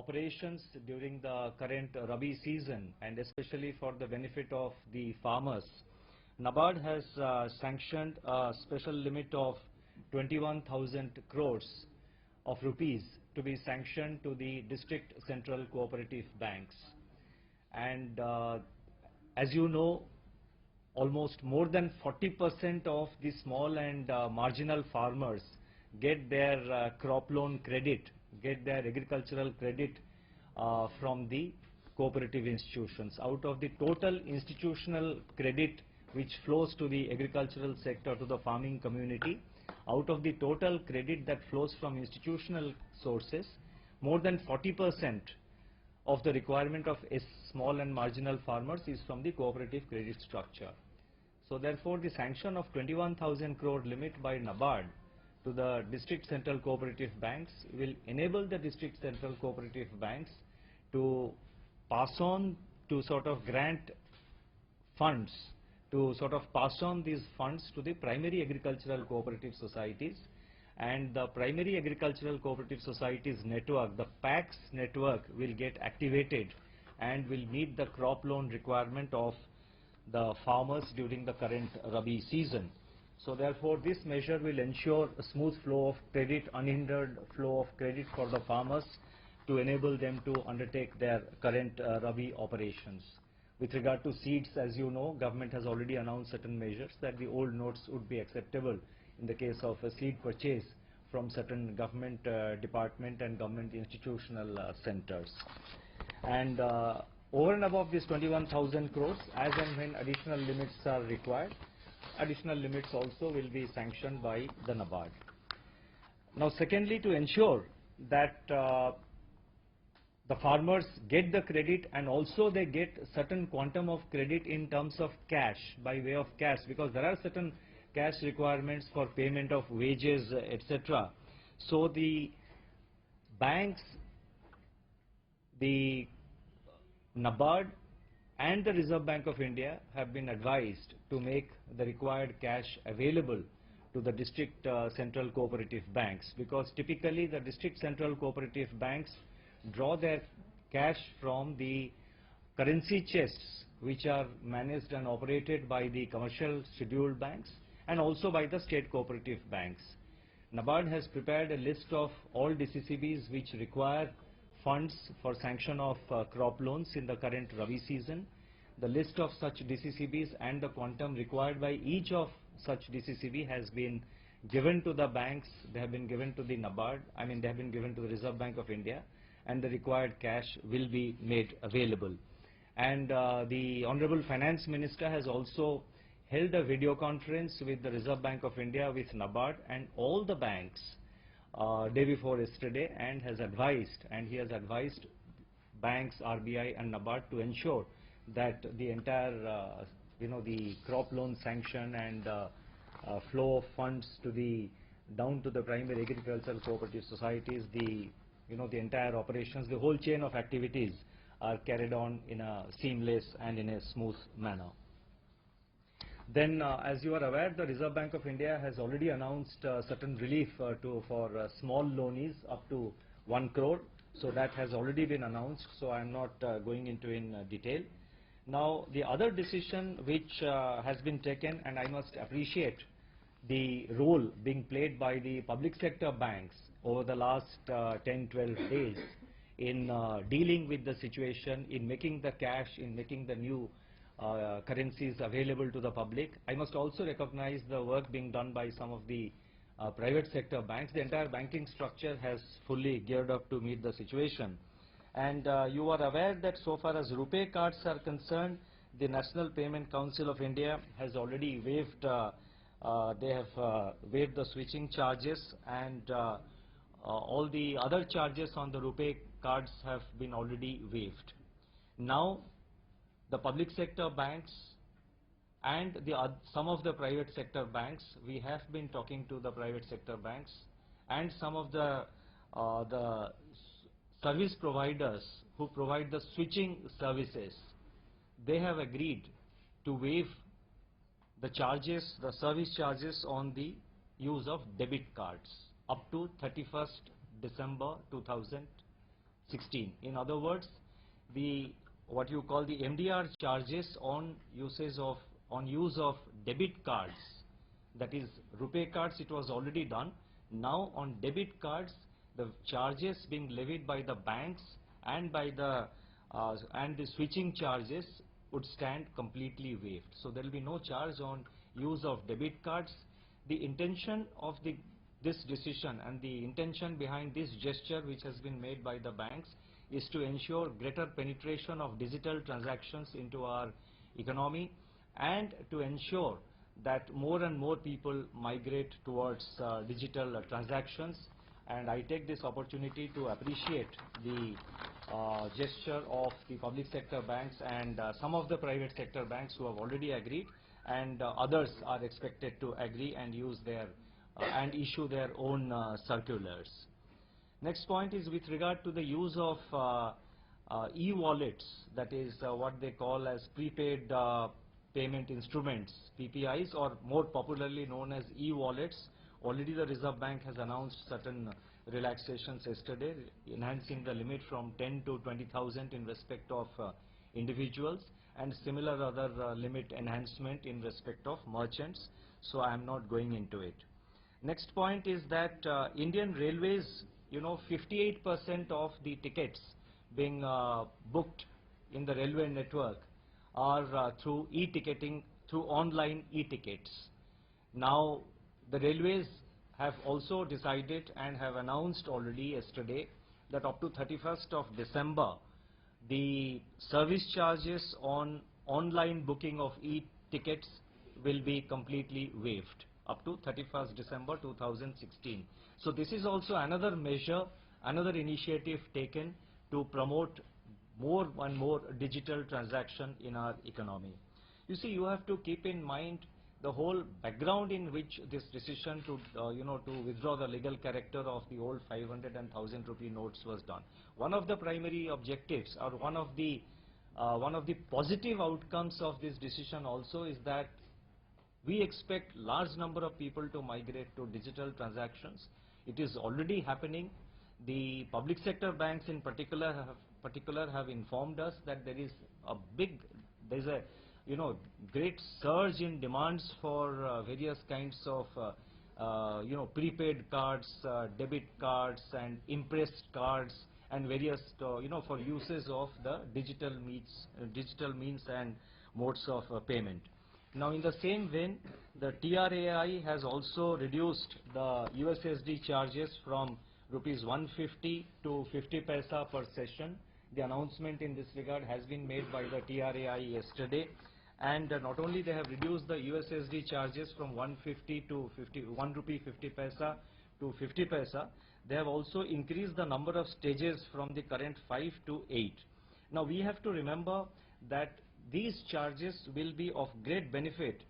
operations during the current Rabi season, and especially for the benefit of the farmers, NABARD has sanctioned a special limit of 21,000 crores of rupees to be sanctioned to the district central cooperative banks. And as you know, almost more than 40% of the small and marginal farmers get their crop loan credit, get their agricultural credit from the cooperative institutions. Out of the total institutional credit which flows to the agricultural sector, to the farming community, out of the total credit that flows from institutional sources, more than 40% of the requirement of small and marginal farmers is from the cooperative credit structure. So therefore, the sanction of 21,000 crore limit by NABARD to the district central cooperative banks will enable the district central cooperative banks to pass on, to sort of grant funds, to sort of pass on these funds to the primary agricultural cooperative societies, and the primary agricultural cooperative societies network, the PACS network, will get activated and will meet the crop loan requirement of the farmers during the current Rabi season. So therefore, this measure will ensure a smooth flow of credit, unhindered flow of credit for the farmers to enable them to undertake their current Rabi operations. With regard to seeds, as you know, government has already announced certain measures that the old notes would be acceptable in the case of a seed purchase from certain government department and government institutional centers. And over and above this 21,000 crores, as and when additional limits are required, additional limits also will be sanctioned by the NABARD. Now secondly, to ensure that the farmers get the credit and also they get certain quantum of credit in terms of cash, by way of cash, because there are certain cash requirements for payment of wages, etc. So the banks, the NABARD and the Reserve Bank of India have been advised to make the required cash available to the district central cooperative banks, because typically the district central cooperative banks draw their cash from the currency chests which are managed and operated by the commercial scheduled banks and also by the state cooperative banks. NABARD has prepared a list of all DCCBs which require funds for sanction of crop loans in the current Rabi season. The list of such DCCBs and the quantum required by each of such DCCB has been given to the banks. They have been given to the NABARD, they have been given to the Reserve Bank of India, and the required cash will be made available. And the Honorable Finance Minister has also held a video conference with the Reserve Bank of India, with NABARD and all the banks day before yesterday, and he has advised banks, RBI and NABARD to ensure that the entire the crop loan sanction and flow of funds to the down to the primary agricultural cooperative societies, the entire operations, the whole chain of activities are carried on in a seamless and in a smooth manner. Then, as you are aware, the Reserve Bank of India has already announced certain relief for small loanees up to 1 crore. So that has already been announced, so I am not going into in detail. Now, the other decision which has been taken, and I must appreciate the role being played by the public sector banks over the last 10-12 days in dealing with the situation, in making the cash, in making the new currencies available to the public. I must also recognize the work being done by some of the private sector banks. The entire banking structure has fully geared up to meet the situation. And you are aware that so far as RuPay cards are concerned, the National Payment Council of India has already waived, they have waived the switching charges, and all the other charges on the RuPay cards have been already waived. Now, the public sector banks and some of the private sector banks, we have been talking to the private sector banks and some of the service providers who provide the switching services. They have agreed to waive the charges, the service charges on the use of debit cards up to 31st December 2013. 16. In other words, the what you call the MDR charges on use of debit cards, that is rupee cards, it was already done. Now on debit cards, the charges being levied by the banks and by the switching charges would stand completely waived. So there will be no charge on use of debit cards. The intention of this decision and the intention behind this gesture which has been made by the banks is to ensure greater penetration of digital transactions into our economy and to ensure that more and more people migrate towards digital transactions. And I take this opportunity to appreciate the gesture of the public sector banks and some of the private sector banks who have already agreed, and others are expected to agree and use their and issue their own circulars. Next point is with regard to the use of e-wallets, that is what they call as prepaid payment instruments, PPIs, or more popularly known as e-wallets. Already the Reserve Bank has announced certain relaxations yesterday, enhancing the limit from 10 to 20,000 in respect of individuals, and similar other limit enhancement in respect of merchants. So I am not going into it. Next point is that Indian Railways, 58% of the tickets being booked in the railway network are through e-ticketing, through online e-tickets. Now, the railways have also decided and have announced already yesterday that up to 31st of December, the service charges on online booking of e-tickets will be completely waived up to 31st December 2016. So this is also another measure, another initiative taken to promote more and more digital transaction in our economy. You see, you have to keep in mind the whole background in which this decision to to withdraw the legal character of the old 500 and 1000 rupee notes was done. One of the primary objectives, or one of the positive outcomes of this decision also, is that we expect large number of people to migrate to digital transactions. It is already happening. The public sector banks in particular have informed us that there is a great surge in demands for various kinds of prepaid cards, debit cards, and impressed cards, and various for uses of the digital means and modes of payment. Now, in the same vein, the TRAI has also reduced the USSD charges from rupees 150 to 50 paisa per session. The announcement in this regard has been made by the TRAI yesterday. And not only they have reduced the USSD charges from 150 to 1 rupee 50 paisa to 50 paisa, they have also increased the number of stages from the current 5 to 8. Now, we have to remember that these charges will be of great benefit,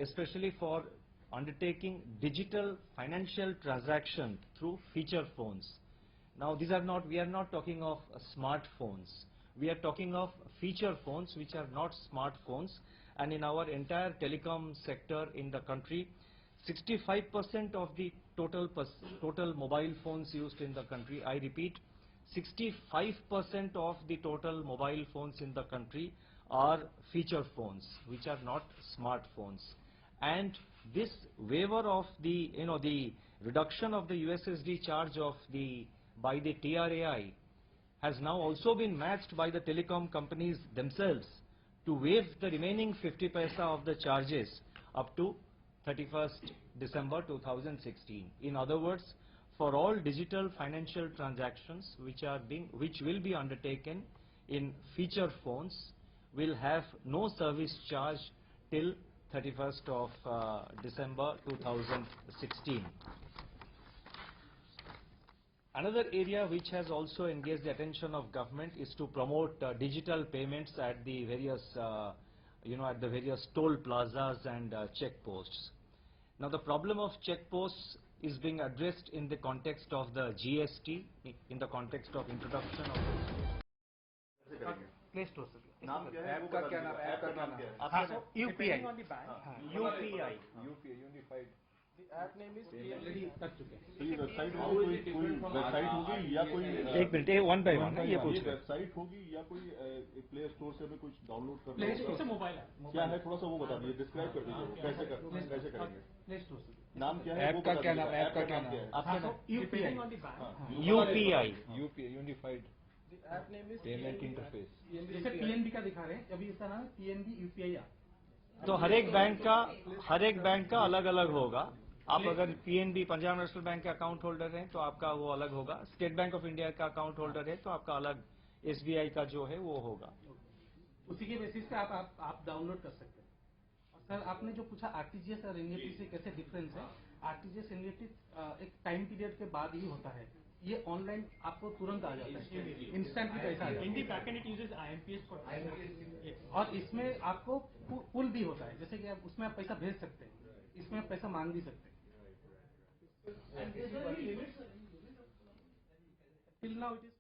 especially for undertaking digital financial transaction through feature phones. Now, we are not talking of smartphones. We are talking of feature phones which are not smartphones, and in our entire telecom sector in the country, 65% of the total mobile phones used in the country, I repeat, 65% of the total mobile phones in the country are feature phones which are not smartphones. And this waiver of the reduction of the USSD charge by the TRAI has now also been matched by the telecom companies themselves to waive the remaining 50 paisa of the charges up to 31st December 2016. In other words, for all digital financial transactions which will be undertaken in feature phones will have no service charge till 31st of December 2016. Another area which has also engaged the attention of government is to promote digital payments at the various toll plazas and checkposts. Now, the problem of checkposts is being addressed in the context of the GST, in the context of introduction of the play store से नाम क्या है? App का क्या नाम है? App का नाम क्या है? हाँ, UPI unified app name is already कर चुके हैं। तो ये वेबसाइट होगी, कोई वेबसाइट होगी या कोई एक मिनट, वन बाय वन ये पूछ रहे हैं। वेबसाइट होगी या कोई प्ले स्टोर से भी कुछ डाउनलोड करना प्ले स्टोर से होगा? मोबाइल ऐप क्या है थोड़ा सा वो बता दीजिए, डिस्क्राइब कर दीजिए कैसे करेंगे। प्ले स्टोर से। नाम क्या है? ऐप का क्या नाम? ऐप का क्या नाम? आपका UPI UPI UPI unified app name is payment interface. जैसे पीएनबी का दिखा रहे हैं, अभी इसका नाम पीएनबी यूपीआई ऐप। तो हर एक बैंक का अलग अलग होगा। आप अगर पीएनबी पंजाब नेशनल बैंक के अकाउंट होल्डर हैं तो आपका वो अलग होगा, स्टेट बैंक ऑफ इंडिया का अकाउंट होल्डर है तो आपका अलग, एसबीआई का जो है वो होगा। उसी के बेसिस पे आप डाउनलोड कर सकते हैं। और सर आपने जो पूछा आरटीजीएस और एनईएफटी से कैसे डिफरेंस है, आरटीजीएस एनईएफटी एक टाइम पीरियड के बाद ही होता है, ये ऑनलाइन आपको तुरंत आ जाता है, इंस्टेंटली पैसा आ जाता है। In the backend it uses IMPS for, और इसमें आपको पुल भी होता है, जैसे कि आप उसमें आप पैसा भेज सकते हैं, इसमें आप पैसा मांग भी सकते हैं। Till now it is